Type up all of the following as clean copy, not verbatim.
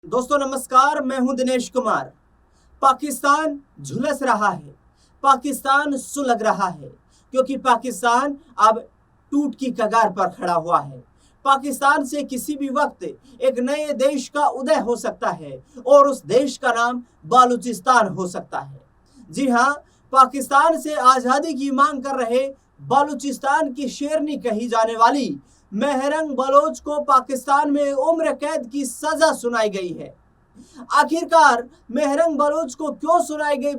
दोस्तों नमस्कार, मैं हूं दिनेश कुमार। पाकिस्तान झुलस रहा है, पाकिस्तान सुलग रहा है, क्योंकि पाकिस्तान अब टूट की कगार पर खड़ा हुआ है। पाकिस्तान से किसी भी वक्त एक नए देश का उदय हो सकता है और उस देश का नाम बालूचिस्तान हो सकता है। जी हाँ, पाकिस्तान से आजादी की मांग कर रहे बालूचिस्तान की शेरनी कही जाने वाली मेहरंग बलोच को पाकिस्तान में उम्र कैद की सजा सुनाई गई है। आखिरकार मेहरंग बलोच को क्यों सुनाई गई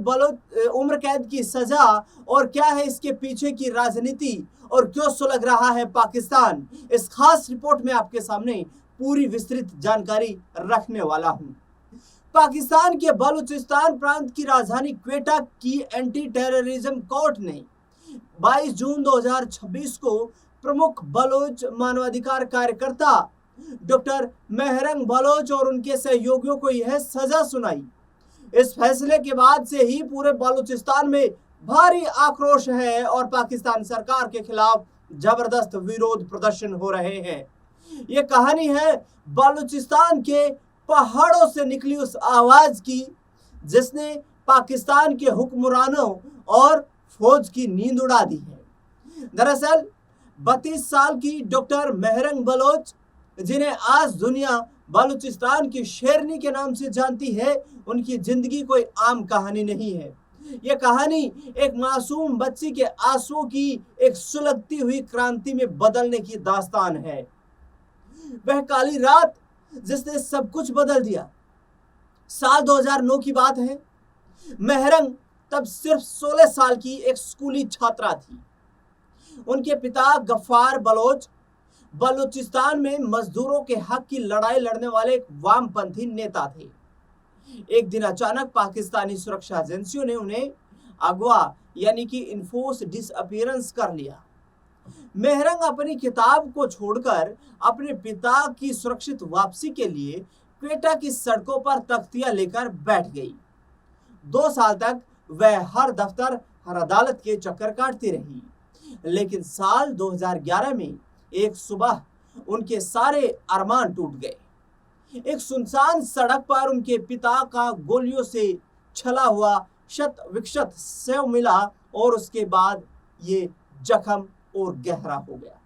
उम्र कैद की सजा और क्या है इसके पीछे की राजनीति और क्यों सुलग रहा है पाकिस्तान, इस खास रिपोर्ट में आपके सामने पूरी विस्तृत जानकारी रखने वाला हूं। पाकिस्तान के बलूचिस्तान प्रांत की राजधानी क्वेटा की एंटी टेररिज्म कोर्ट ने 22 जून 2026 को प्रमुख बलोच मानवाधिकार कार्यकर्ता डॉक्टर मेहरंग बलोच और उनके सहयोगियों को यह सजा सुनाई। इस फैसले के बाद से ही पूरे बलूचिस्तान में भारी आक्रोश है और पाकिस्तान सरकार के खिलाफ जबरदस्त विरोध प्रदर्शन हो रहे हैं। ये कहानी है बलूचिस्तान के पहाड़ों से निकली उस आवाज की जिसने पाकिस्तान के हुक्मरानों और फौज की नींद उड़ा दी है। दरअसल 32 साल की डॉक्टर मेहरंग बलोच, जिन्हें आज दुनिया बलूचिस्तान की शेरनी के नाम से जानती है, उनकी जिंदगी कोई आम कहानी नहीं है। यह कहानी एक मासूम बच्ची के आंसुओं की एक सुलगती हुई क्रांति में बदलने की दास्तान है। वह काली रात जिसने सब कुछ बदल दिया। साल 2009 की बात है। मेहरंग तब सिर्फ 16 साल की एक स्कूली छात्रा थी। उनके पिता गफ्फार बलोच बलूचिस्तान में मजदूरों के हक की लड़ाई लड़ने वाले एक वामपंथी नेता थे। एक दिन अचानक पाकिस्तानी सुरक्षा एजेंसियों ने उन्हें अगवा यानी कि इन्फोर्स डिसअपीयरेंस कर लिया। मेहरंग अपनी किताब को छोड़कर अपने पिता की सुरक्षित वापसी के लिए क्वेटा की सड़कों पर तख्तियां लेकर बैठ गई। 2 साल तक वह हर दफ्तर, हर अदालत के चक्कर काटती रही। लेकिन साल 2011 में एक सुबह उनके सारे अरमान टूट गए। एक सुनसान सड़क पर उनके पिता का गोलियों से छला हुआ शत विक्षत शव मिला और उसके बाद ये जख्म और गहरा हो गया।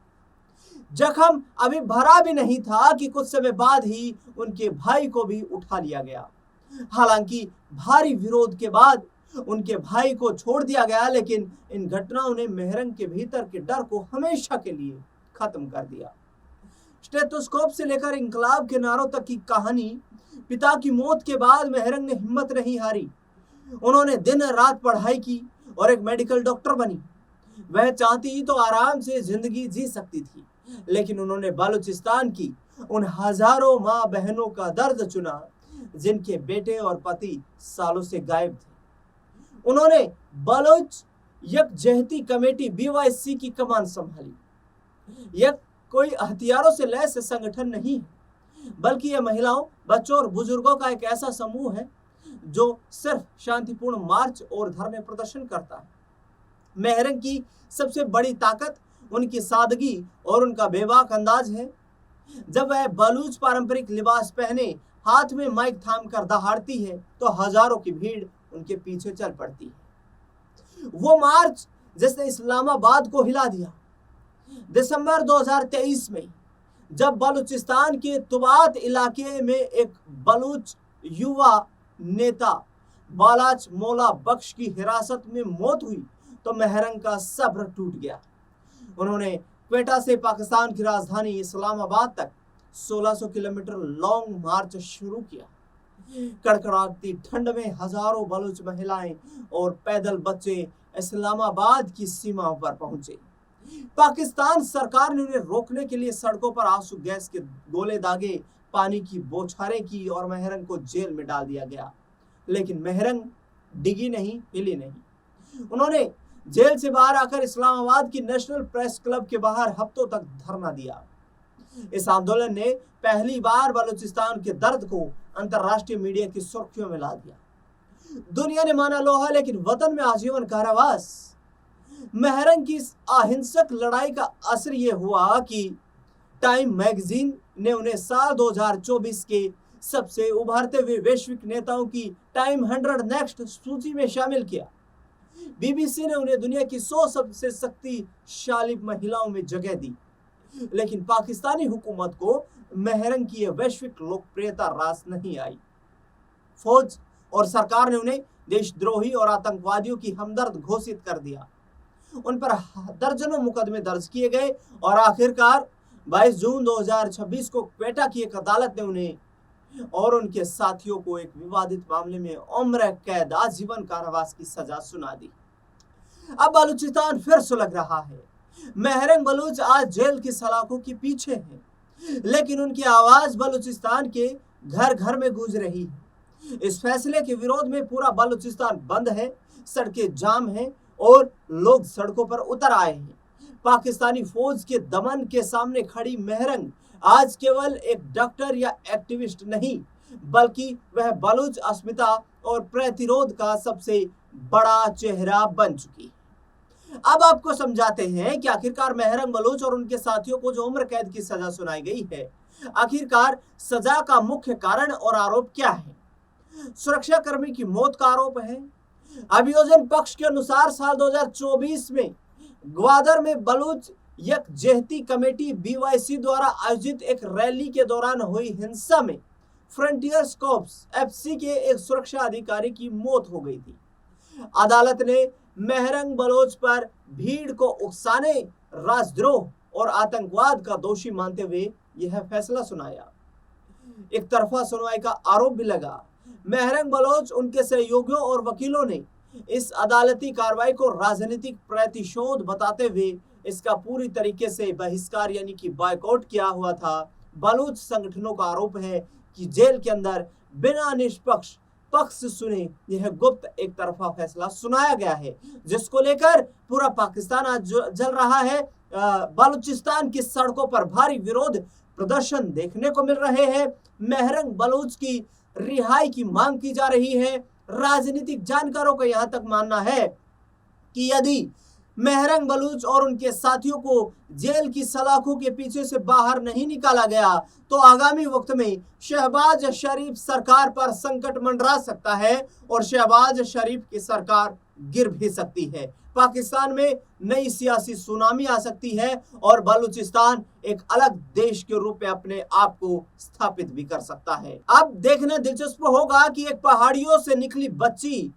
जख्म अभी भरा भी नहीं था कि कुछ समय बाद ही उनके भाई को भी उठा लिया गया। हालांकि भारी विरोध के बाद उनके भाई को छोड़ दिया गया, लेकिन इन घटनाओं ने मेहरंग के भीतर के डर को हमेशा के लिए खत्म कर दिया। स्टेथोस्कोप से लेकर इंकलाब के नारों तक की कहानी। पिता की मौत के बाद मेहरंग ने हिम्मत नहीं हारी। उन्होंने दिन रात पढ़ाई की और एक मेडिकल डॉक्टर बनी। वह चाहती तो आराम से जिंदगी जी सकती थी, लेकिन उन्होंने बलूचिस्तान की उन हजारों माँ बहनों का दर्द चुना जिनके बेटे और पति सालों से गायब थे। उन्होंने बलोच यकजहती कमेटी BYC की कमान संभाली। यह कोई हथियारों से लैस संगठन नहीं है, बल्कि यह महिलाओं, बच्चों और बुजुर्गों का एक ऐसा समूह है जो सिर्फ शांतिपूर्ण मार्च और धरने प्रदर्शन करता है। मेहरंग की सबसे बड़ी ताकत उनकी सादगी और उनका बेबाक अंदाज है। जब वह बलूच पारंपरिक लिबास पहने हाथ में माइक थाम कर दहाड़ती है तो हजारों की भीड़ उनके पीछे चल पड़ती है। वो मार्च जिसने इस्लामाबाद को हिला दिया। दिसंबर 2023 में जब बलूचिस्तान के तुबात इलाके में एक बलूच युवा नेता बालाच मौला बख्श की हिरासत में मौत हुई तो मेहरंग का सब्र टूट गया। उन्होंने क्वेटा से पाकिस्तान की राजधानी इस्लामाबाद तक 1600 किलोमीटर लॉन्ग मार्च शुरू किया। कड़कड़ाती ठंड में हजारों बलूच महिलाएं और पैदल बच्चे इस्लामाबाद की सीमा पर पहुंचे। पाकिस्तान सरकार ने उन्हें रोकने के लिए सड़कों पर आंसू गैस के गोले दागे, पानी की बौछारें की और मेहरंग को जेल में डाल दिया गया। लेकिन मेहरंग डिगी नहीं, हिली नहीं। उन्होंने जेल से बाहर आकर इस्लामाबाद की नेशनल प्रेस क्लब के बाहर हफ्तों तक धरना दिया। इस आंदोलन ने पहली बार बलूचिस्तान के दर्द को अंतरराष्ट्रीय मीडिया की सुर्खियों में ला दिया। दुनिया ने माना लोहा, लेकिन वतन में आजीवन कारावास। मेहरंग की इस अहिंसक लड़ाई का असर यह हुआ कि टाइम मैगजीन ने उन्हें साल 2024 के सबसे उभरते हुए वैश्विक नेताओं की टाइम 100 नेक्स्ट सूची में शामिल किया। बीबीसी ने उन्हें दुनिया की 100 सबसे शक्तिशाली महिलाओं में जगह दी। लेकिन पाकिस्तानी हुकूमत को मेहरंग की यह वैश्विक लोकप्रियता रास नहीं आई। फौज और सरकार ने उन्हें देशद्रोही और आतंकवादियों की हमदर्द घोषित कर दिया। उन पर दर्जनों मुकदमे दर्ज किए गए और आखिरकार 22 जून 2026 को क्वेटा की एक अदालत ने उन्हें और उनके साथियों को एक विवादित मामले में उम्र कैद आजीवन कारावास की सजा सुना दी। अब बलूचिस्तान फिर सुलग रहा है। मेहरंग बलूच आज जेल की सलाखों के पीछे हैं, लेकिन उनकी आवाज बलूचिस्तान के घर घर में गूंज रही है। इस फैसले के विरोध में पूरा बलूचिस्तान बंद है, सड़कें जाम हैं और लोग सड़कों पर उतर आए हैं। पाकिस्तानी फौज के दमन के सामने खड़ी मेहरंग आज केवल एक डॉक्टर या एक्टिविस्ट नहीं, बल्कि वह बलूच अस्मिता और प्रतिरोध का सबसे बड़ा चेहरा बन चुकी है। अब आपको समझाते हैं कि आखिरकार मेहरंग बलूच और उनके साथियों को जो उम्र कैद की सजा सुनाई गई है, आखिरकार सजा का मुख्य कारण और आरोप क्या है? सुरक्षा कर्मी की मौत का आरोप है। अभियोजन पक्ष के अनुसार साल 2024 में ग्वादर में बलूच यकजहती कमेटी BYC द्वारा आयोजित एक रैली के दौरान हुई हिंसा में फ्रंटियर्स कॉर्प्स FC के एक सुरक्षा अधिकारी की मौत हो गई थी। अदालत ने मेहरंग बलोच पर भीड़ को उकसाने, राजद्रोह और आतंकवाद का दोषी मानते हुए यह फैसला सुनाया। एक तरफा सुनवाई का आरोप भी लगा। मेहरंग बलोच, उनके सहयोगियों और वकीलों ने इस अदालती कार्रवाई को राजनीतिक प्रतिशोध बताते हुए इसका पूरी तरीके से बहिष्कार यानी कि बायकॉट किया हुआ था। बलूच संगठनों का आरोप है कि जेल के अंदर बिना निष्पक्ष पक्ष सुने यह गुप्त एक तरफा फैसला सुनाया गया है, जिसको लेकर पूरा पाकिस्तान आज जल रहा है। बलूचिस्तान की सड़कों पर भारी विरोध प्रदर्शन देखने को मिल रहे हैं। मेहरंग बलूच की रिहाई की मांग की जा रही है। राजनीतिक जानकारों का यहां तक मानना है कि यदि मेहरंग बलूच और उनके साथियों को जेल की सलाखों के पीछे से बाहर नहीं निकाला गया तो आगामी वक्त में शहबाज शरीफ सरकार पर संकट मंडरा सकता है और शहबाज शरीफ की सरकार गिर भी सकती है। पाकिस्तान में नई सियासी सुनामी आ सकती है और बलूचिस्तान एक अलग देश के रूप में अपने आप को स्थापित भी कर सकता है। अब देखना दिलचस्प होगा कि एक पहाड़ियों से निकली बच्ची,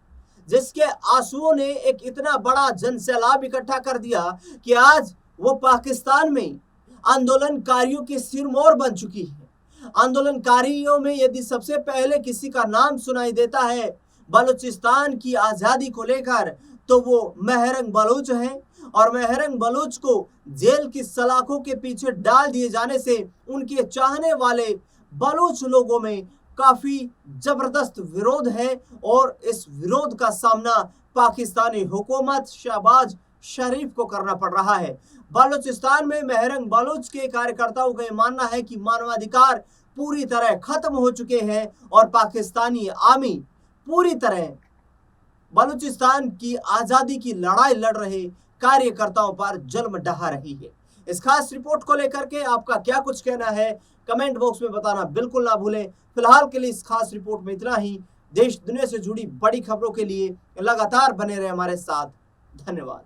जिसके आंसुओं ने एक इतना बड़ा जनसैलाब इकट्ठा कर दिया कि आज वो पाकिस्तान में आंदोलनकारियों की सिरमौर बन चुकी है। आंदोलनकारियों में यदि सबसे पहले किसी का नाम सुनाई देता है बलूचिस्तान की आजादी को लेकर, तो वो मेहरंग बलूच हैं। और मेहरंग बलूच को जेल की सलाखों के पीछे डाल दिए जाने से उनके चाहने वाले बलूच लोगों में काफी जबरदस्त विरोध है और इस विरोध का सामना पाकिस्तानी हुकूमत शहबाज शरीफ को करना पड़ रहा है। बलूचिस्तान में मेहरंग बलूच के कार्यकर्ताओं का यह मानना है कि मानवाधिकार पूरी तरह खत्म हो चुके हैं और पाकिस्तानी आर्मी पूरी तरह बलूचिस्तान की आजादी की लड़ाई लड़ रहे कार्यकर्ताओं पर जुल्म ढहा रही है। इस खास रिपोर्ट को लेकर के आपका क्या कुछ कहना है, कमेंट बॉक्स में बताना बिल्कुल ना भूलें। फिलहाल के लिए इस खास रिपोर्ट में इतना ही। देश दुनिया से जुड़ी बड़ी खबरों के लिए लगातार बने रहे हमारे साथ। धन्यवाद।